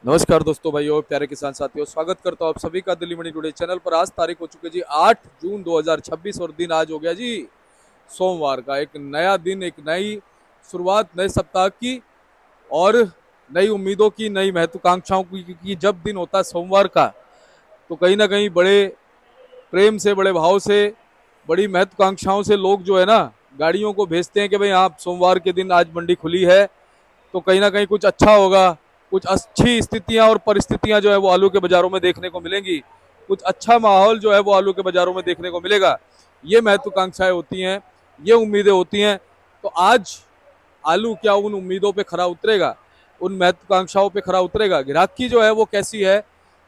नमस्कार दोस्तों, भाइयों, प्यारे किसान साथियों, स्वागत करता हूं आप सभी का दिल्ली मंडी टुडे चैनल पर। आज तारीख हो चुकी है जी 8 जून 2026 और दिन आज हो गया जी सोमवार का। एक नया दिन, एक नई शुरुआत नए सप्ताह की और नई उम्मीदों की, नई महत्वाकांक्षाओं की। क्योंकि जब दिन होता है सोमवार का तो कहीं ना कहीं बड़े प्रेम से, बड़े भाव से, बड़ी महत्वाकांक्षाओं से लोग जो है ना गाड़ियों को भेजते हैं कि भाई आप सोमवार के दिन आज मंडी खुली है तो कहीं ना कहीं कुछ अच्छा होगा, कुछ अच्छी स्थितियां और परिस्थितियां जो है वो आलू के बाजारों में देखने को मिलेंगी, कुछ अच्छा माहौल जो है वो आलू के बाजारों में देखने को मिलेगा। ये महत्वाकांक्षाएं होती हैं, ये उम्मीदें होती हैं। तो आज आलू क्या उन उम्मीदों पे खरा उतरेगा, उन महत्वाकांक्षाओं पे खरा उतरेगा? ग्राहकी जो है वो कैसी है,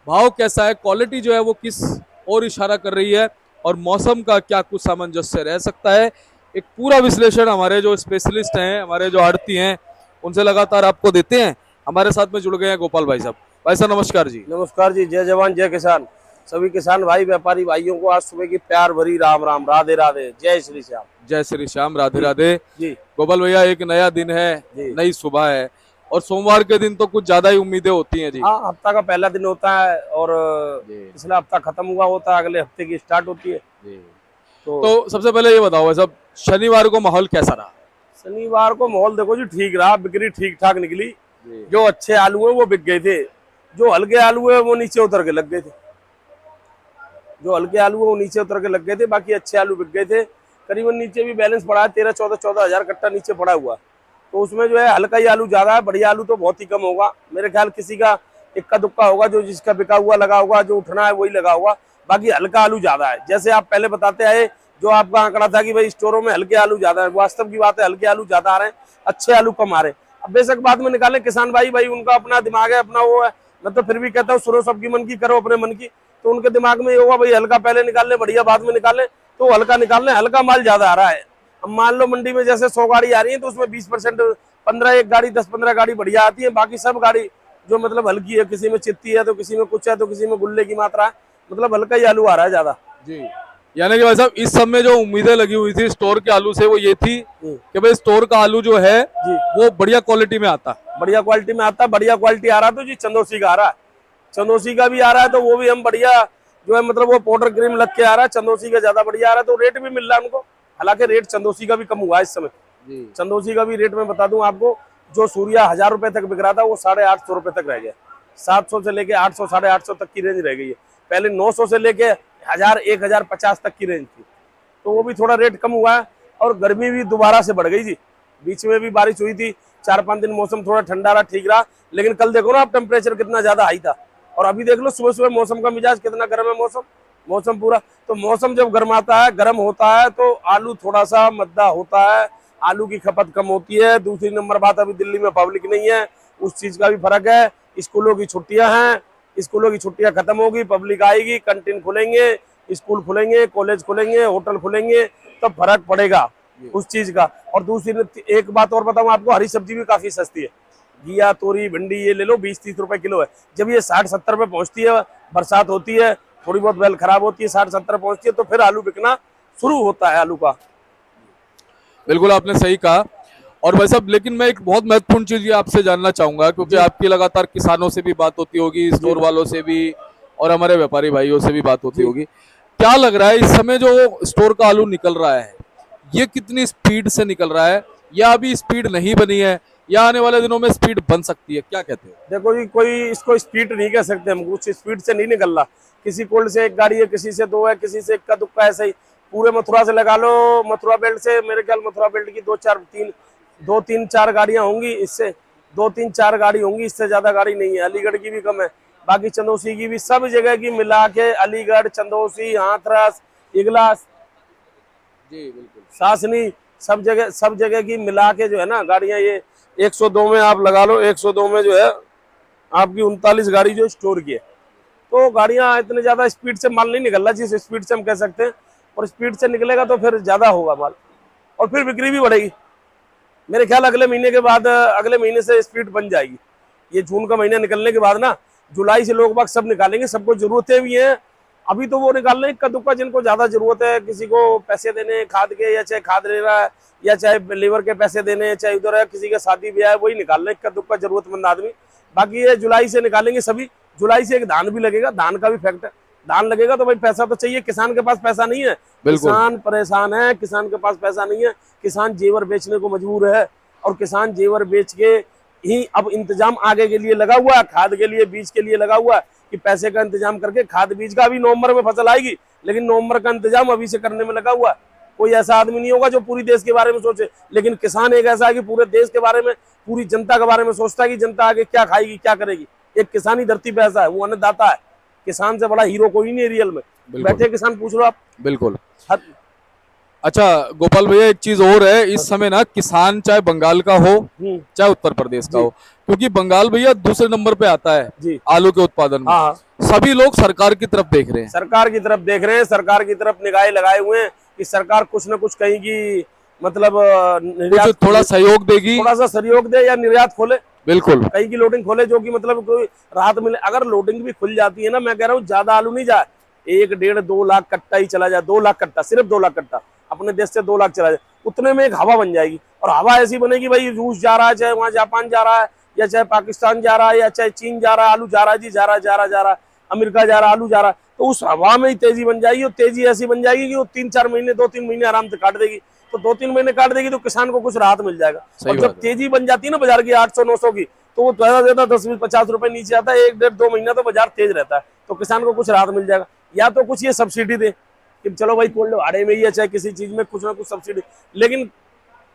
भाव कैसा है, क्वालिटी जो है वो किस और इशारा कर रही है, और मौसम का क्या कुछ सामंजस्य रह सकता है? एक पूरा विश्लेषण हमारे जो स्पेशलिस्ट हैं, हमारे जो आड़ती हैं, उनसे लगातार आपको देते हैं। हमारे साथ में जुड़ गए हैं गोपाल भाई साहब। भाई साहब नमस्कार जी। नमस्कार जी। जय जवान जय किसान। सभी किसान भाई व्यापारी भाइयों को आज सुबह की प्यार भरी राम राम, राधे राधे, जय श्री श्याम। जय श्री श्याम, राधे जी राधे। जी गोपाल भैया, एक नया दिन है, जी। नई सुबह है, और सोमवार के दिन तो कुछ ज्यादा ही उम्मीदें होती हैं जी। हाँ, हफ्ता का पहला दिन होता है और जी पिछला हफ्ता खत्म हुआ होता है, अगले हफ्ते की स्टार्ट होती है। जी। तो तो सबसे पहले ये बताओ भाई साहब, शनिवार को माहौल कैसा रहा? शनिवार को माहौल देखो जी ठीक रहा, बिक्री ठीक ठाक निकली। जी जो अच्छे आलू है वो बिक गए थे, जो हल्के आलू है वो नीचे उतर के लग गए थे। जो हल्के आलू है वो नीचे उतर के लग गए थे, बाकी अच्छे आलू बिक गए थे। करीबन नीचे भी बैलेंस पड़ा है, 13-14 हजार कट्टा नीचे पड़ा हुआ। तो उसमें जो है हल्का ही आलू ज्यादा है, बढ़िया आलू तो बहुत ही कम होगा। मेरे ख्याल किसी का इक्का दुक्का होगा, जो जिसका बिका हुआ लगा होगा, जो उठना है वही लगा होगा। बाकी हल्का आलू ज्यादा है। जैसे आप पहले बताते आए, जो आपका आंकड़ा था कि भाई स्टोरों में हल्के आलू ज्यादा है, वास्तव की बात है, हल्के आलू ज्यादा आ रहे हैं, अच्छे आलू कम आ रहे हैं। अब बेशक बाद में निकाले किसान भाई, भाई उनका अपना दिमाग है, अपना वो है। मैं तो फिर भी कहता हूँ सुनो सबकी मन की, करो अपने मन की। तो उनके दिमाग में ये होगा भाई हल्का पहले निकाल ले, बढ़िया बाद में निकाल ले, तो हल्का निकाल ले, हल्का माल ज्यादा आ रहा है। अब मान लो मंडी में जैसे 100 गाड़ी आ रही है तो उसमें 20%, 15 एक गाड़ी, 10-15 गाड़ी बढ़िया आती है, बाकी सब गाड़ी जो मतलब हल्की है, किसी में चित्ती है तो किसी में कुछ है तो किसी में गुल्ले की मात्रा है, मतलब हल्का ही आलू आ रहा है ज्यादा। जी। यानी कि भाई साहब इस समय जो उम्मीदें लगी हुई थी स्टोर के आलू से वो ये थी कि भाई स्टोर का आलू जो है जी, वो बढ़िया क्वालिटी में आता। बढ़िया क्वालिटी में आता है, बढ़िया क्वालिटी आ रहा है। तो जी चंदोसी का आ रहा है, चंदोसी का भी आ रहा है, तो वो भी हम बढ़िया जो है मतलब वो पाउडर क्रीम लग के आ रहा है, चंदोसी का ज्यादा बढ़िया आ रहा है, तो रेट भी मिल रहा है उनको। हालांकि रेट चंदोसी का भी कम हुआ है इस समय। जी चंदोसी का भी रेट मैं बता दूं आपको, जो सूर्या 1000 रुपए तक बिक रहा था वो 850 रुपए तक रह गया। 700 से लेके 800, 850 तक की रेंज रह गई है। पहले 900 से लेके 1000, 1050 तक की रेंज थी, तो वो भी थोड़ा रेट कम हुआ है। और गर्मी भी दोबारा से बढ़ गई जी। बीच में भी बारिश हुई थी, 4-5 दिन मौसम थोड़ा ठंडा रहा, ठीक रहा। लेकिन कल देखो ना आप, टेम्परेचर कितना ज्यादा हाई था, और अभी देख लो सुबह सुबह मौसम का मिजाज कितना गर्म है। मौसम मौसम पूरा, तो मौसम जब गर्माता है, गर्म होता है, तो आलू थोड़ा सा मद्दा होता है, आलू की खपत कम होती है। दूसरी नंबर बात, अभी दिल्ली में पब्लिक नहीं है, उस चीज का भी फर्क है। स्कूलों की छुट्टियां हैं, स्कूलों की छुट्टियां खत्म होगी, पब्लिक आएगी, कंटीन खुलेंगे, स्कूल खुलेंगे, कॉलेज खुलेंगे, होटल खुलेंगे, तब फर्क पड़ेगा उस चीज का। और दूसरी एक बात और बताऊं आपको, हरी सब्जी भी काफी सस्ती है। घिया, तोरी, भिंडी ये ले लो, 20-30 रुपए किलो है। जब ये 60-70 रुपए पहुंचती है, बरसात होती है, थोड़ी बहुत बेल खराब होती है, 60-70 पहुंचती है, तो फिर आलू बिकना शुरू होता है आलू का। बिल्कुल आपने सही कहा। और भाई साहब, लेकिन मैं एक बहुत महत्वपूर्ण चीज ये आपसे जानना चाहूंगा, क्योंकि जी आपकी लगातार किसानों से भी बात होती होगी, जी स्टोर वालों से भी, और हमारे व्यापारी भाइयों से भी बात होती जी। होगी। क्या लग रहा है इस समय जो स्टोर का आलू निकल रहा है, ये कितनी स्पीड से निकल रहा है, या अभी स्पीड नहीं बनी है, या आने वाले दिनों में स्पीड बन सकती है? क्या कहते हो? देखो जी, कोई इसको स्पीड नहीं कह सकते हम, कुछ स्पीड से नहीं निकल रहा। किसी कोल्ड से एक गाड़ी है, किसी से दो है, किसी से इक्का दुक्का ऐसे ही। पूरे मथुरा से लगा लो, मथुरा बेल्ट से मेरे ख्याल मथुरा बेल्ट की 2-3-4 गाड़ियां होंगी, इससे 2-3-4 गाड़ी होंगी, इससे ज्यादा गाड़ी नहीं है। अलीगढ़ की भी कम है, बाकी चंदौसी की भी, सब जगह की मिला के, अलीगढ़, चंदौसी, हाथरस, इगलास, जी बिल्कुल। सासनी, सब जगह की मिला के जो है ना गाड़ियां, ये 102 में आप लगा लो, 102 में जो है आपकी 39 गाड़ी जो स्टोर की है। तो गाड़ियां इतने ज्यादा स्पीड से माल नहीं निकल रहा जिस स्पीड से हम कह सकते हैं। और स्पीड से निकलेगा तो फिर ज्यादा होगा माल, और फिर बिक्री भी बढ़ेगी। मेरे ख्याल अगले महीने के बाद, अगले महीने से स्पीड बन जाएगी। ये जून का महीना निकलने के बाद ना, जुलाई से लोग बाग सब निकालेंगे, सबको जरूरतें भी हैं। अभी तो वो निकाल रहे हैं इक्का दुक्का, जिनको ज्यादा जरूरत है, किसी को पैसे देने खाद के, या चाहे खाद ले रहा है, या चाहे लेबर के पैसे देने, चाहे उधर है किसी का शादी ब्याह है, वही निकाल रहे हैं इक्का दुक्का जरूरतमंद आदमी। बाकी ये जुलाई से निकालेंगे सभी। जुलाई से एक धान भी लगेगा, धान का भी फैक्ट है। धान लगेगा तो भाई पैसा तो चाहिए, किसान के पास पैसा नहीं है, बिल्कुल। किसान परेशान है, किसान के पास पैसा नहीं है, किसान जेवर बेचने को मजबूर है, और किसान जेवर बेच के ही अब इंतजाम आगे के लिए लगा हुआ है, खाद के लिए, बीज के लिए लगा हुआ है कि पैसे का इंतजाम करके खाद बीज का अभी नवंबर में फसल आएगी, लेकिन नवंबर का इंतजाम अभी से करने में लगा हुआ है। कोई ऐसा आदमी नहीं होगा जो पूरी देश के बारे में सोचे, लेकिन किसान एक ऐसा है कि पूरे देश के बारे में, पूरी जनता के बारे में सोचता है कि जनता आगे क्या खाएगी, क्या करेगी। एक किसान ही धरती पे ऐसा है, वो अन्नदाता है। किसान से बड़ा हीरो कोई नहीं है रियल में। बैठे किसान पूछ लो आप। बिल्कुल। अच्छा गोपाल भैया, एक चीज और है, इस समय ना किसान चाहे बंगाल का हो चाहे उत्तर प्रदेश का हो, क्योंकि बंगाल भैया दूसरे नंबर पे आता है जी आलू के उत्पादन में। हाँ। सभी लोग सरकार की तरफ देख रहे हैं, सरकार की तरफ देख रहे हैं, सरकार की तरफ निगाहें लगाए हुए हैं कि सरकार कुछ न कुछ कहेगी, मतलब थोड़ा सहयोग देगी, थोड़ा सा सहयोग दे या निर्यात खोले। बिल्कुल, कहीं की लोडिंग खोले जो कि मतलब कोई राहत मिले। अगर लोडिंग भी खुल जाती है ना, मैं कह रहा हूँ ज्यादा आलू नहीं जाए, 1-1.5-2 लाख कट्टा ही चला जाए, 2 लाख कट्टा, सिर्फ 2 लाख कट्टा अपने देश से 2 लाख चला जाए, उतने में एक हवा बन जाएगी। और हवा ऐसी बनेगी, भाई रूस जा रहा है, चाहे वहाँ जापान जा रहा है, या चाहे पाकिस्तान जा रहा है, या चाहे चीन जा रहा है, आलू जा रहा है जी, जा रहा, अमेरिका जा रहा, आलू जा रहा, तो उस हवा में ही तेजी बन जाएगी। और तेजी ऐसी बन जाएगी कि वो 3-4 महीने, 2-3 महीने आराम से काट देगी। तो 2-3 महीने काट देगी तो किसान को कुछ राहत मिल जाएगा। और जब तेजी बन जाती है ना बाजार की 800-900 की, तो वो ज्यादा 10-20-50 रुपए नीचे आता है, 1-1.5-2 महीना तो बाजार तेज रहता है, तो किसान को कुछ राहत मिल जाएगा। या तो कुछ ये सब्सिडी दे कि चलो भाई कोल्ड भाड़े में ही है, चाहे किसी चीज में कुछ ना कुछ सब्सिडी, लेकिन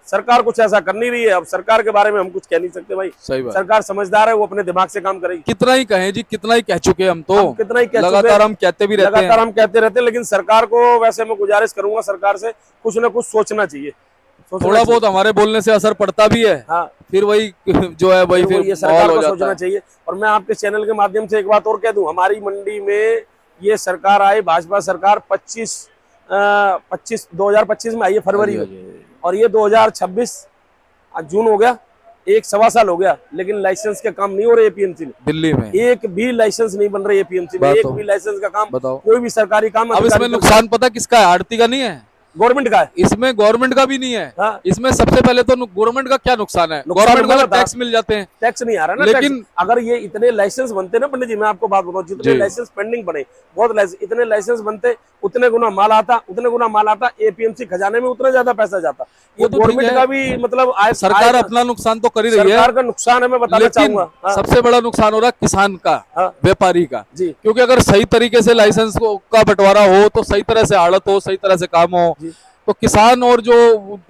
सरकार कुछ ऐसा कर नहीं रही है। अब सरकार के बारे में हम कुछ कह नहीं सकते भाई, सही बात। सरकार समझदार है, वो अपने दिमाग से काम करेगी। कितना ही कहें जी, कितना ही कह चुके हम तो, कितना ही लगातार हम कहते भी रहते हैं, लगातार हम कहते रहते हैं, लेकिन सरकार को वैसे मैं गुजारिश करूंगा, सरकार से कुछ ना कुछ सोचना चाहिए। थोड़ा बहुत हमारे बोलने से असर पड़ता भी है, हाँ, फिर वही जो है वही फिर ये सरकार को सोचना चाहिए। और मैं आपके चैनल के माध्यम से एक बात और कह दूं, हमारी मंडी में ये सरकार आई, भाजपा सरकार 2025 में आई है, फरवरी में, और ये 2026 जून हो गया, 1-1.25 साल हो गया, लेकिन लाइसेंस के काम नहीं हो रहे एपीएमसी में। दिल्ली में एक भी लाइसेंस नहीं बन रही एपीएमसी में, एक भी लाइसेंस का काम बताओ, कोई भी सरकारी काम। अब इसमें नुकसान पता किसका है? आड़ती का नहीं है, गवर्नमेंट का है। इसमें गवर्नमेंट का भी नहीं है। हाँ। इसमें सबसे पहले तो गवर्नमेंट का क्या नुकसान है? गवर्नमेंट को टैक्स मिल जाते हैं, टैक्स नहीं आ रहा ना। लेकिन अगर ये इतने लाइसेंस बनते ना पंडित जी, मैं आपको बात बताऊं, जितने लाइसेंस पेंडिंग बने, बहुत इतने लाइसेंस बनते, उतने गुना माल आता, एपीएमसी खजाने में उतना ज्यादा पैसा जाता। ये गवर्नमेंट का भी मतलब सरकार अपना नुकसान तो कर ही रही है, सरकार का नुकसान है, मैं बताना चाहूंगा। सबसे बड़ा नुकसान हो रहा है किसान का, व्यापारी का जी, क्योंकि अगर सही तरीके से लाइसेंस का बंटवारा हो, तो सही तरह से आड़त हो, सही तरह से काम हो, तो किसान और जो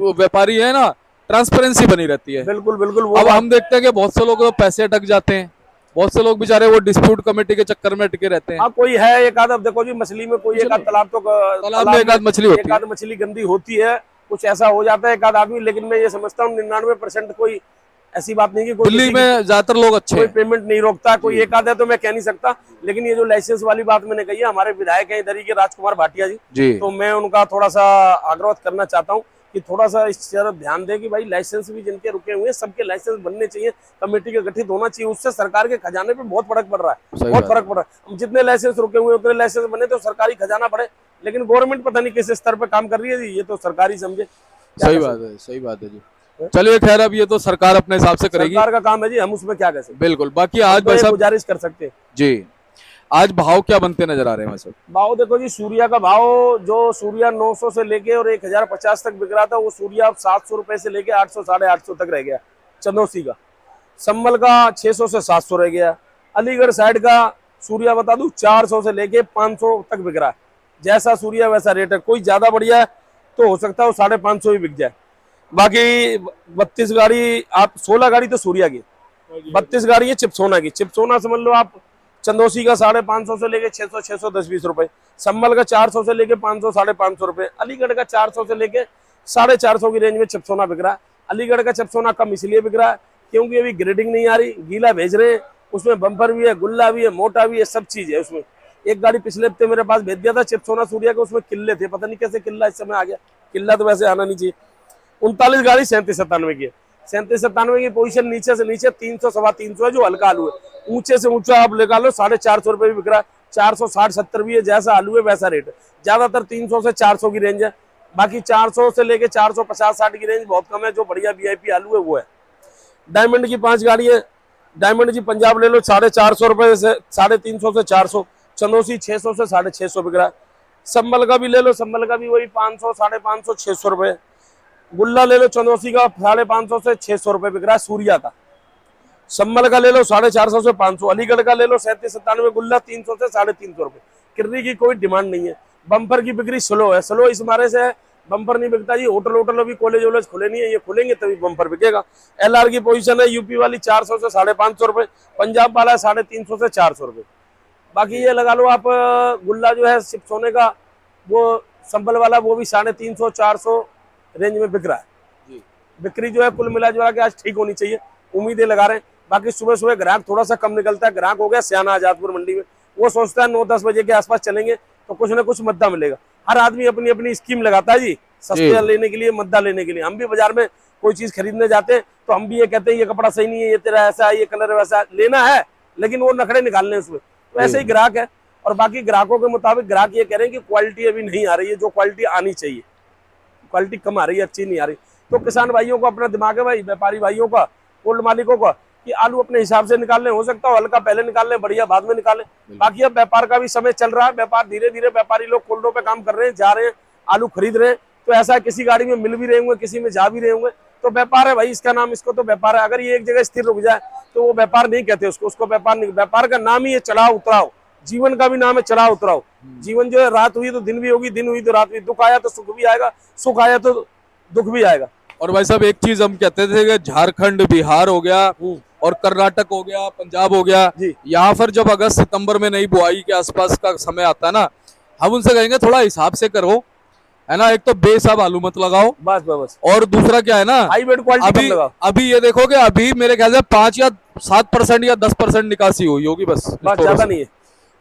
व्यापारी है ना, ट्रांसपेरेंसी बनी रहती है। बिल्कुल बिल्कुल। अब हम देखते हैं कि बहुत से लोग तो पैसे अटक जाते हैं, बहुत से लोग बेचारे वो डिस्प्यूट कमेटी के चक्कर में टिके रहते हैं। हाँ, कोई है एक आध, देखो जी मछली में कोई एक आध तालाब में एक आध मछली होती है, एक आध मछली गंदी होती है, कुछ ऐसा हो जाता है एक आध आदमी, लेकिन मैं ये समझता हूँ 99% कोई ऐसी बात नहीं कि कोई दिल्ली में ज्यादातर लोग अच्छे, कोई पेमेंट नहीं रोकता, कोई एक आध है तो मैं कह नहीं सकता। लेकिन ये जो लाइसेंस वाली बात मैंने कही है, हमारे विधायक हैं इधर ही के राजकुमार भाटिया जी, तो मैं उनका थोड़ा सा आग्रह करना चाहता हूँ कि थोड़ा सा इस तरफ ध्यान दें कि भाई लाइसेंस भी जिनके रुके हुए हैं, सबके लाइसेंस बनने चाहिए, कमेटी का गठित होना चाहिए। उससे सरकार के खजाने पे बहुत फर्क पड़ रहा है, बहुत फर्क पड़ रहा है। जितने लाइसेंस रुके हुए उतने लाइसेंस बने तो सरकारी खजाना बढ़े, लेकिन गवर्नमेंट पता नहीं किस स्तर पे काम कर रही है जी, ये तो सरकारी समझे। सही बात है, सही बात है जी। चलिए खैर, अब ये तो सरकार अपने हिसाब से करेगी, सरकार का काम है जी, हम उसमें क्या कह सकते। बिल्कुल। बाकी आज भाई साहब गुजारिश कर सकते हैं जी, आज भाव क्या बनते नजर आ रहे हैं वैसे? भाव देखो जी, सूर्या का भाव, जो सूर्या 900 से लेके और 1050 तक बिक रहा था, वो सूर्या अब 700 रुपए से लेके 800-850 तक रह गया चंदौसी का। संभल का 600 से 700 रह गया। अलीगढ़ साइड का सूर्या बता दूं 400 से लेके 500 तक बिक रहा है। जैसा सूर्या वैसा रेट है, कोई ज्यादा बढ़िया है तो हो सकता है वो 550 ही बिक जाए। बाकी 32 गाड़ी, आप 16 गाड़ी तो सूर्या की, 32 गाड़ी है चिपसोना की। चिपसोना समझ लो आप, चंदौसी का 550 से लेके 600, 610-20 रुपए। संभल का 400 से लेके 500, 550 रुपए। अलीगढ़ का 400 से लेके 450 की रेंज में चिपसोना बिक रहा है। अलीगढ़ का चिपसोना कम इसलिए बिक रहा है क्योंकि अभी ग्रेडिंग नहीं आ रही, गीला भेज रहे हैं, उसमें बम्पर भी है, गुल्ला भी है, मोटा भी है, सब चीज है उसमें। एक गाड़ी पिछले हफ्ते मेरे पास भेज दिया था चिपसोना सूर्या के, उसमें किल्ले थे, पता नहीं कैसे किल्ला इस समय आ गया। किल्ला तो वैसे आना नहीं चाहिए। 39 गाड़ी 37-97 की है। 37-97 की पोजीशन नीचे से नीचे 300-325 है जो हल्का आलू है। ऊंचे से ऊंचा आप लगा लो 450 रुपए भी बिक रहा है, 460-70 भी है। जैसा आलू है वैसा रेट है। ज्यादातर 300 से 400 की रेंज है। बाकी 400 से लेके 450-60 की रेंज बहुत कम है। जो बढ़िया वीआईपी आलू है वो है। डायमंड की 5 गाड़ी है, डायमंड जी पंजाब ले लो 450 रुपए से 350 से 400। चंदोसी 600 से 650 बिक रहा है। संभल का भी ले लो, संभल का भी वही 500, 550, 600 रुपए। गुल्ला ले लो चंदोसी का 550 से 600 रुपए बिक रहा है सूर्या का। संभल का ले लो 450 से 500। अलीगढ़ का ले लो 37-97 गुल्ला 300 से 350 रुपए। किर्री की कोई डिमांड नहीं है। बम्पर की बिक्री स्लो है, स्लो इस मारे से है बम्पर नहीं बिकता जी। होटल होटल अभी कॉलेज वॉलेज खुले नहीं है, ये खुलेंगे तभी बम्पर बिकेगा। एलआर की पोजीशन है यूपी वाली 400 से 550 रुपए, पंजाब वाला 350 से 400 रुपए। बाकी ये लगा लो आप गुल्ला जो है सिर्फ सोने का, वो संभल वाला वो भी 350 400 रेंज में बिक रहा है जी। बिक्री जो है कुल मिला जुला के आज ठीक होनी चाहिए, उम्मीदें लगा रहे हैं। बाकी सुबह सुबह ग्राहक थोड़ा सा कम निकलता है। ग्राहक हो गया सियाना आजादपुर मंडी में, वो सोचता है 9-10 बजे के आसपास चलेंगे तो कुछ ना कुछ मद्दा मिलेगा। हर आदमी अपनी अपनी स्कीम लगाता है जी, सस्ते लेने के लिए, मद्दा लेने के लिए। हम भी बाजार में कोई चीज खरीदने जाते हैं तो हम भी ये कहते हैं ये कपड़ा सही नहीं है, ये तेरा ऐसा है, ये कलर वैसा है। लेना है लेकिन वो नखड़े निकालने उसमें, तो ऐसे ही ग्राहक है। और बाकी ग्राहकों के मुताबिक ग्राहक ये कह रहे हैं कि क्वालिटी अभी नहीं आ रही है जो क्वालिटी आनी चाहिए, क्वालिटी कम आ रही है, अच्छी नहीं आ रही। तो किसान भाइयों को अपना दिमाग है भाई, व्यापारी भाइयों का, कोल्ड मालिकों का, कि आलू अपने हिसाब से निकाल लें। हो सकता है हल्का पहले निकाल लें, बढ़िया बाद में निकालें। बाकी अब व्यापार का भी समय चल रहा है, व्यापार धीरे धीरे व्यापारी लोग कोल्डों पे काम कर रहे हैं, जा रहे हैं, आलू खरीद रहे हैं। तो ऐसा किसी गाड़ी में मिल भी रहे होंगे, किसी में जा भी रहे होंगे। तो व्यापार है भाई, इसका नाम, इसको तो व्यापार है। अगर ये एक जगह स्थिर रुक जाए तो वो व्यापार नहीं कहते उसको व्यापार नहीं। व्यापार का नाम ही है चढ़ाव उतराव, जीवन का भी नाम है चढ़ाव उतराव। जीवन जो है रात हुई तो दिन भी होगी, दिन हुई तो रात भी, दुख आया तो सुख भी आएगा, सुख आया तो दुख भी आएगा। और भाई साहब एक चीज हम कहते थे कि झारखंड, बिहार हो गया और कर्नाटक हो गया, पंजाब हो गया, यहाँ पर जब अगस्त सितंबर में नई बुआई के आसपास का समय आता है ना, हम उनसे कहेंगे थोड़ा हिसाब से करो, है ना। एक तो बेहिसाब आलू मत लगाओ, बस बस। और दूसरा क्या है ना, हाईब्रिड क्वालिटी लगाओ। अभी ये देखोगे, अभी मेरे ख्याल से 5 या 7% या 10% निकासी हुई होगी बस, ज्यादा नहीं है।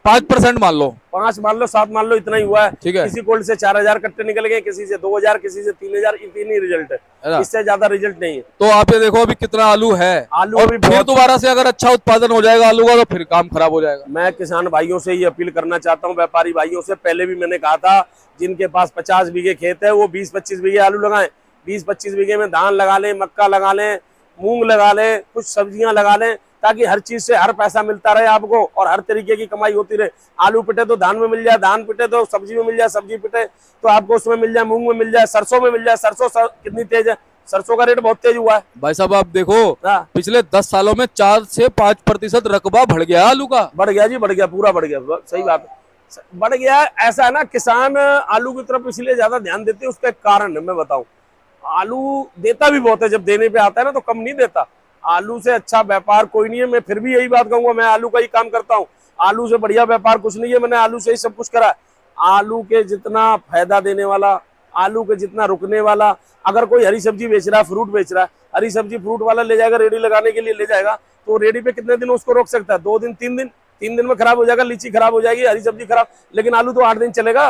5% मान लो, 5 मान लो, 7 मान लो, इतना ही हुआ है। ठीक है। किसी कोल्ड से 4000 कट्टे निकल गए, किसी से 2000, किसी से 3000, इतनी रिजल्ट है, इससे ज्यादा रिजल्ट नहीं है। तो आप ये देखो अभी कितना आलू है, आलू और फिर दोबारा से अगर अच्छा उत्पादन हो जाएगा आलू का तो फिर काम खराब हो जाएगा। मैं किसान भाइयों से ये अपील करना चाहता हूँ, व्यापारी भाइयों से, पहले भी मैंने कहा था, जिनके पास 50 बीघे खेत है वो 20-25 बीघे आलू लगाएं। 20-25 बीघे में धान लगा लें, मक्का लगा लें, मूंग लगा लें, कुछ सब्जियां लगा लें, ताकि हर चीज से हर पैसा मिलता रहे आपको और हर तरीके की कमाई होती रहे। आलू पिटे तो धान में मिल जाए, धान पिटे तो सब्जी में मिल जाए, सब्जी पिटे तो आपको उसमें मिल जाए, मूंग में मिल जाए, सरसों में मिल जाए। सरसों कितनी तेज है, सरसों का रेट बहुत तेज हुआ है भाई साहब। आप देखो पिछले 10 सालों में 4 से 5% रकबा बढ़ गया आलू का। बढ़ गया जी, बढ़ गया, पूरा बढ़ गया, सही बात है, बढ़ गया। ऐसा है ना, किसान आलू की तरफ इसलिए ज्यादा ध्यान देते हैं, उसका एक कारण है मैं बताऊं। आलू देता भी बहुत है, जब देने पे आता है ना तो कम नहीं देता। आलू से अच्छा व्यापार कोई नहीं है। मैं फिर भी यही बात कहूंगा, मैं आलू का ही काम करता हूँ, आलू से बढ़िया व्यापार कुछ नहीं है। मैंने आलू से ही सब कुछ करा है। आलू के जितना फायदा देने वाला, आलू के जितना रुकने वाला, अगर कोई हरी सब्जी बेच रहा है, फ्रूट बेच रहा है, हरी सब्जी फ्रूट वाला ले जाएगा रेडी लगाने के लिए, ले जाएगा तो रेडी पे कितने दिन उसको रोक सकता है? 2 दिन, 3 दिन। 3 दिन में खराब हो जाएगा, लीची खराब हो जाएगी, हरी सब्जी खराब। लेकिन आलू तो 8 दिन चलेगा।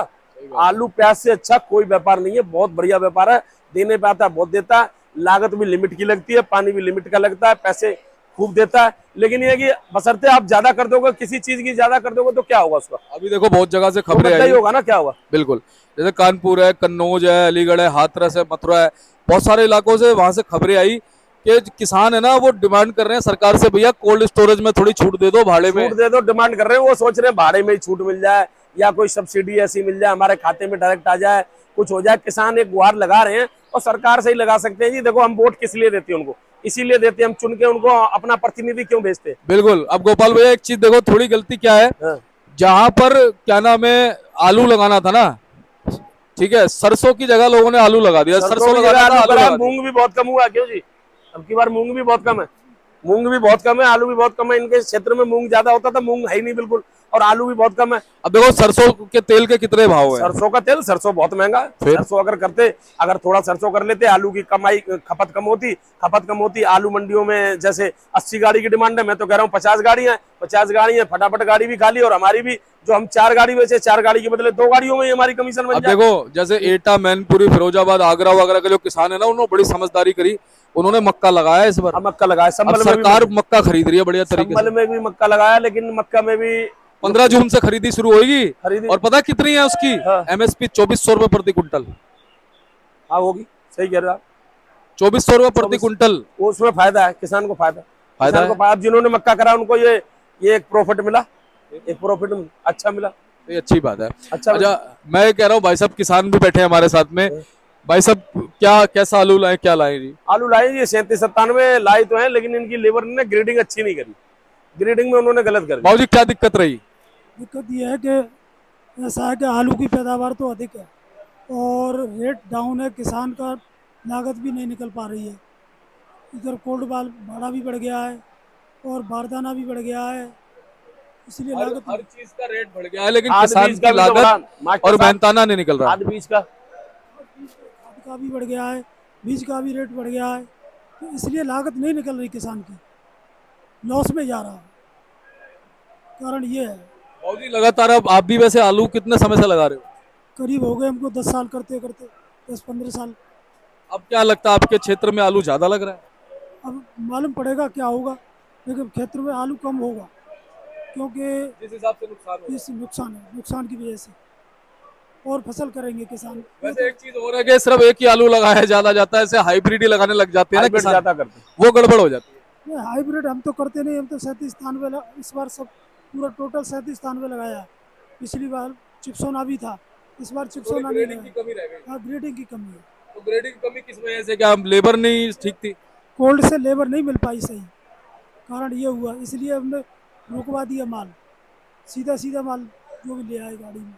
आलू प्याज से अच्छा कोई व्यापार नहीं है, बहुत बढ़िया व्यापार है। देने पे आता है बहुत देता है, लागत भी लिमिट की लगती है, पानी भी लिमिट का लगता है, पैसे खूब देता है। लेकिन ये कि बशर्ते आप ज्यादा कर दोगे, किसी चीज की ज्यादा कर दोगे तो क्या होगा उसका? अभी देखो बहुत जगह से खबरें आई होगा ना, क्या होगा? बिल्कुल, जैसे कानपुर है, कन्नौज है, अलीगढ़ है, हाथरस है, मथुरा है, बहुत सारे इलाकों से वहां से खबरें आई कि किसान है ना वो डिमांड कर रहे हैं सरकार से, भैया कोल्ड स्टोरेज में थोड़ी छूट दे दो, भाड़े में छूट दे दो, डिमांड कर रहे हैं। वो सोच रहे हैं भाड़े में ही छूट मिल जाए या कोई सब्सिडी ऐसी मिल जाए, हमारे खाते में डायरेक्ट आ जाए, कुछ हो जाए। किसान एक गुहार लगा रहे हैं और सरकार से ही लगा सकते हैं जी। देखो हम वोट किस लिए देते हैं उनको, इसीलिए देते हैं, हम चुन के उनको अपना प्रतिनिधि क्यों भेजते हैं। बिल्कुल। अब गोपाल भैया एक चीज देखो, थोड़ी गलती क्या है, जहां पर क्या नाम है आलू लगाना था ना, ठीक है, सरसों की जगह लोगों ने आलू लगा दिया। सरसों लगा, मूंग भी बहुत कम हुआ क्यों जी? अब की बार मूंग भी बहुत कम है, मूंग भी बहुत कम है, आलू भी बहुत कम है। इनके क्षेत्र में मूंग ज्यादा होता था, मूंग है ही नहीं बिल्कुल, और आलू भी बहुत कम है। अब देखो सरसों के तेल के कितने भाव है? सरसों का तेल, सरसों बहुत महंगा है। सरसों अगर थोड़ा सरसों कर लेते, आलू की कमाई, खपत कम होती। आलू मंडियों में जैसे 80 गाड़ी की डिमांड है, मैं तो कह रहा हूँ 50 गाड़ियां, 50 गाड़ियां, फटाफट गाड़ी भी खाली। और हमारी भी जो हम 4 गाड़ी बेचे, 4 गाड़ी के बदले 2 गाड़ियों में हमारी कमीशन बन जाए। देखो जैसे एटा, मैनपुरी, फिरोजाबाद, आगरा वगैरह के जो किसान है ना, उन्होंने बड़ी समझदारी करी, उन्होंने मक्का लगाया इस बार। मक्का लगाया, सरकार मक्का खरीद रही है बढ़िया तरीके से। संभल में भी मक्का लगाया, लेकिन मक्का में भी 15 जून से खरीदी शुरू होगी। और पता कितनी है उसकी? एमएसपी 2400 रुपए प्रति क्विंटल। हाँ होगी, सही कह रहे हो आप, 2400 रुपए प्रति क्विंटल। उसमें फायदा है, किसान को फायदा। फायदा किसान को अब जिन्होंने मक्का करा उनको ये एक प्रॉफिट मिला, एक प्रॉफिट अच्छा मिला। ये अच्छी बात है। अच्छा मैं कह रहा हूँ भाई साहब किसान भी बैठे हैं हमारे साथ में। भाई साहब क्या कैसा आलू लाए, क्या लाए जी? आलू लाए ये 37-97 लाई तो है, लेकिन इनकी लेबर ने ग्रेडिंग अच्छी नहीं करी, ग्रेडिंग में उन्होंने गलत कर दी। बाबू जी क्या दिक्कत रही? दिक्कत यह है कि ऐसा है कि आलू की पैदावार तो अधिक है और रेट डाउन है, किसान का लागत भी नहीं निकल पा रही है। इधर कोल्ड बाल भाड़ा भी बढ़ गया है और बारदाना भी बढ़ गया है, इसलिए लागत हर चीज का रेट बढ़ गया है, लेकिन खाद किसान बीज की का भी तो लागत बढ़ा, मास्टर और साहब, मेहनताना नहीं निकल रहा। खाद बीज का खाद का भी बढ़ गया है, बीज का भी रेट बढ़ गया है, तो इसलिए लागत नहीं निकल रही किसान की, लॉस में जा रहा है। कारण ये है। बाबू जी लगातार अब आप भी वैसे आलू कितने समय से लगा रहे हो? करीब हो गए हमको 10 साल करते करते, 10-15 साल। अब क्या लगता है आपके क्षेत्र में आलू ज्यादा लग रहा है? अब मालूम पड़ेगा क्या होगा, लेकिन क्षेत्र में आलू कम होगा क्योंकि जिस हिसाब से नुकसान हो इस नुकसान की वजह से, और फसल करेंगे किसान। वैसे एक चीज और है कि सिर्फ एक ही आलू लगाया ज्यादा जाता है, ऐसे हाइब्रिड ही लगाने लग जाते हैं ना हाइब्रिड किसान, ज्यादा करते हैं। वो गड़बड़ हो जाती है। नहीं, हाइब्रिड हम तो करते नहीं, हम तो 37-93 इस बार सब पूरा टोटल 37-93 लगाया। पिछली बार चिप्सोना भी था, इस बार चिप्सोना नहीं ग्रेडिंग की लगाया। कमी रह गई। हाँ, ग्रेडिंग की कमी है। तो ग्रेडिंग कमी किस वजह से? क्या लेबर नहीं ठीक थी? कोल्ड से लेबर नहीं मिल पाई सही, कारण ये हुआ, इसलिए हमने रुकवा दिया माल, सीधा माल जो भी ले आए गाड़ी में।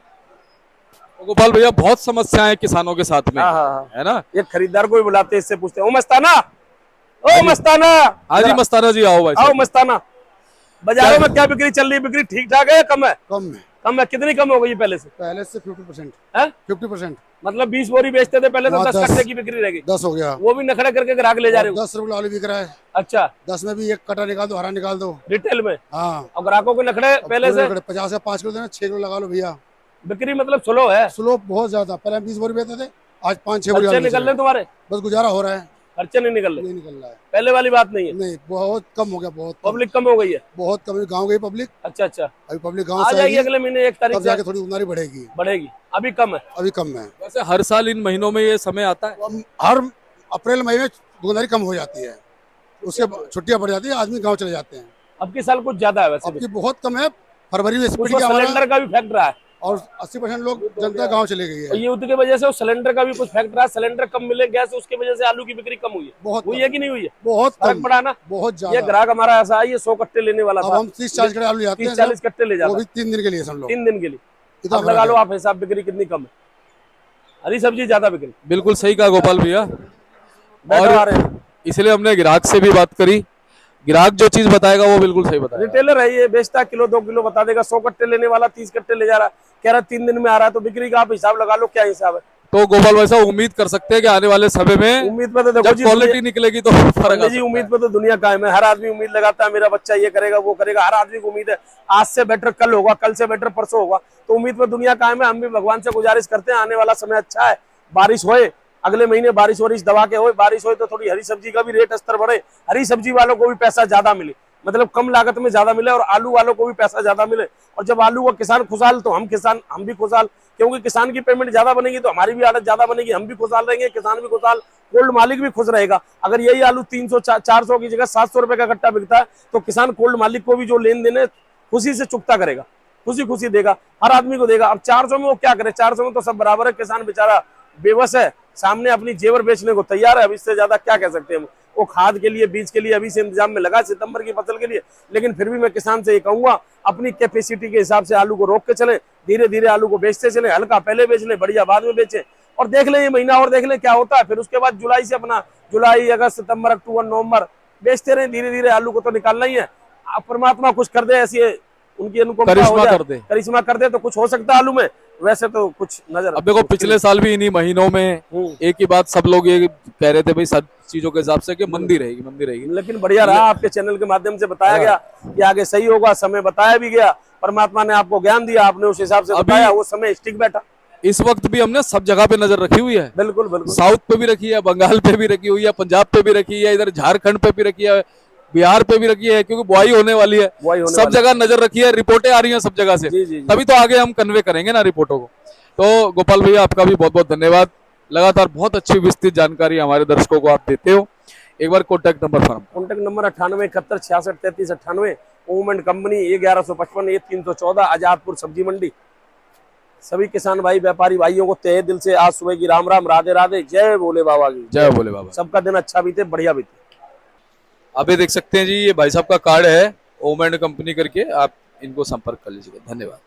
तो गोपाल भैया बहुत समस्याएं हैं किसानों के साथ में, हाँ हाँ, है ना? ये खरीदार को भी बुलाते हैं, इससे पूछते हैं, ओ मस्ताना, ओ मस्ताना, हाँ जी मस्ताना जी आओ भाई आओ साहब। मस्ताना, बाजारों में क्या बिक्री चल रही है? बिक्री ठीक ठाक है या कम है? कम है। कम है, कितनी कम हो गई पहले से? पहले से 50%। है 50%। मतलब 20 बोरी बेचते थे पहले, तो हाँ, 10 10 कट्टे की बिक्री रह गई, 10 हो गया। वो भी नखड़ा करके ग्राहक ले जा रहे हो। 10 रुपये आलू बिक रहा है, अच्छा, 10 में भी एक कटा निकाल दो, हरा निकाल दो। रिटेल में, हाँ, और ग्राहकों के नखड़े पहले से 50 का 5 किलो देना, 6 किलो लगा लो भैया। बिक्री मतलब स्लो है, स्लो बहुत ज्यादा। पहले हम 20 बोरी बेचते थे, आज 5-6 बोरी खर्चे आलू निकल रहे हैं तुम्हारे, बस गुजारा हो रहा है, खर्चे नहीं निकल रहे, नहीं निकल रहा है। पहले वाली बात नहीं है, नहीं, बहुत कम हो गया, बहुत कम, पब्लिक कम हो गई है। बहुत कम। गाँव गई पब्लिक, अच्छा अच्छा, अभी पब्लिक गाँव आ से जाएगी आएगी, अगले महीने 1 तारीख तब से जाके थोड़ी उमदारी बढ़ेगी, बढ़ेगी, अभी कम है। अभी कम है। वैसे हर साल इन महीनों में ये समय आता है? अब हर अप्रैल मई में दुकानदारी कम हो जाती है, उसके बाद छुट्टियां बढ़ जाती है, आदमी गाँव चले जाते हैं। अब की साल कुछ ज्यादा है वैसे अब भी। की बहुत कम है, फरवरी में स्पीड उसमें क्या हमारा, सिलेंडर का भी फैक्ट रहा है, और 80% लोग जनता गांव चले गई और है। युद्ध की वजह से उस सिलेंडर का भी कुछ फैक्ट रहा है, सिलेंडर कम मिले गैस, उसकी वजह से आलू की बिक्री कम हुई है। बहुत हुई कम, है कि नहीं हुई है? बहुत फर्क कम, पड़ा ना। बहुत ये ज्यादा। ग्राहक हमारा ऐसा है, ये 100 कट्टे लेने वाला अब था, हम 30-40 कट्टे आलू जाते हैं, 30-40 कट्टे ले वो जाता भी 3 दिन के लिए सब लोग। 3 दिन के लिए। इतना अब लगा फर्क लो है। आप हिसाब, बिक्री कितनी कम है, हरी सब्जी ज्यादा बिक्री। बिल्कुल सही कहा गोपाल भैया। बैठो आ रहे हैं, इसलिए हमने ग्राहक से भी बात करी, ग्राहक जो चीज बताएगा वो बिल्कुल सही बताएगा। रिटेलर है ये, बेचता है किलो 2 किलो बता देगा, 100 कट्टे लेने वाला 30 कट्टे ले जा रहा है, कह रहा 3 दिन में आ रहा है, तो बिक्री का आप हिसाब लगा लो क्या हिसाब है। तो गोपाल भाई साहब उम्मीद कर सकते हैं कि आने वाले समय में उम्मीद पे तो देखो जब जी, क्वालिटी निकलेगी तो फर्क आ पंडित जी, सकता उम्मीद है। पे तो दुनिया कायम है, हर आदमी उम्मीद लगाता है मेरा बच्चा ये करेगा वो करेगा, हर आदमी को उम्मीद है आज से बेटर कल होगा, कल से बेटर परसों होगा, तो उम्मीद पे दुनिया कायम है। हम भी भगवान से गुजारिश करते हैं आने वाला समय अच्छा है, बारिश होए, अगले महीने बारिश वारिश दबा के होए, बारिश होए तो थोड़ी हरी सब्जी का भी रेट स्तर बढ़े, हरी सब्जी वालों को भी पैसा ज्यादा मिले, मतलब कम लागत में ज्यादा मिले, और आलू वालों को भी पैसा ज्यादा मिले। और जब आलू का किसान खुशहाल तो हम भी खुशहाल, क्योंकि किसान की पेमेंट ज्यादा बनेगी तो हमारी भी आदत ज्यादा बनेगी, हम भी खुशहाल रहेंगे, किसान भी खुशहाल, कोल्ड मालिक भी खुश रहेगा। अगर यही आलू 300-400 की जगह 700 रुपए का कट्टा बिकता है तो किसान कोल्ड मालिक को भी जो लेन देन है खुशी से चुकता करेगा, खुशी खुशी देगा, हर आदमी को देगा। अब 400 में वो क्या करे, 400 में तो सब बराबर है, किसान बेचारा बेबस है, सामने अपनी जेवर बेचने को तैयार है। अब इससे ज्यादा क्या कह सकते हैं हम, वो खाद के लिए बीज के लिए अभी से इंतजाम में लगा सितंबर की फसल के लिए। लेकिन फिर भी मैं किसान से ये कहूंगा अपनी कैपेसिटी के हिसाब से आलू को रोक के चले, धीरे धीरे आलू को बेचते चले, हल्का पहले बेच ले, बढ़िया बाद में बेचे, और देख ले ये महीना और देख ले क्या होता है। फिर उसके बाद जुलाई से अपना जुलाई अगस्त सितंबर अक्टूबर नवंबर बेचते रहे, धीरे धीरे आलू को तो निकालना ही है। अब परमात्मा कुछ कर दे, ऐसी उनकी अनुकंपा हो करिश्मा जाए, कर दे। करिश्मा कर दे तो कुछ हो सकता है आलू में, वैसे तो कुछ नजर। अब देखो पिछले साल भी इन्हीं महीनों में एक ही बात सब लोग ये कह रहे थे भाई सब चीजों के हिसाब से कि मंदी रहेगी मंदी रहेगी, लेकिन बढ़िया रहा, आपके चैनल के माध्यम से बताया गया कि आगे सही होगा, समय बताया भी गया, परमात्मा ने आपको ज्ञान दिया, आपने उस हिसाब से बताया, वो समय स्टिक बैठा। इस वक्त भी हमने सब जगह पे नजर रखी हुई है, बिल्कुल बिल्कुल, साउथ पे भी रखी है, बंगाल पे भी रखी हुई है, पंजाब पे भी रखी है, इधर झारखंड पे भी रखी है, बिहार पे भी रखी है, क्योंकि बुआई होने वाली है, बुआई होने सब वाली जगह नजर रखी है, रिपोर्टें आ रही हैं सब जगह से, जी जी जी। तभी तो आगे हम कन्वे करेंगे ना रिपोर्टों को। तो गोपाल भैया आपका भी बहुत बहुत धन्यवाद, लगातार बहुत अच्छी विस्तृत जानकारी हमारे दर्शकों को आप देते हो। एक बार contact number form. Contact number 98 71 66 33 98। Om and company, ये 1155, ये 314, आजादपुर सब्जी मंडी। सभी किसान भाई व्यापारी भाइयों को तहे दिल से आज सुबह की राम राम, राधे राधे, जय भोले बाबा की। जय भोले बाबा। सबका दिन अच्छा बीते, बढ़िया बीते। आप ये देख सकते हैं जी, ये भाई साहब का कार्ड है ओम एंड कंपनी करके, आप इनको संपर्क कर लीजिएगा। धन्यवाद।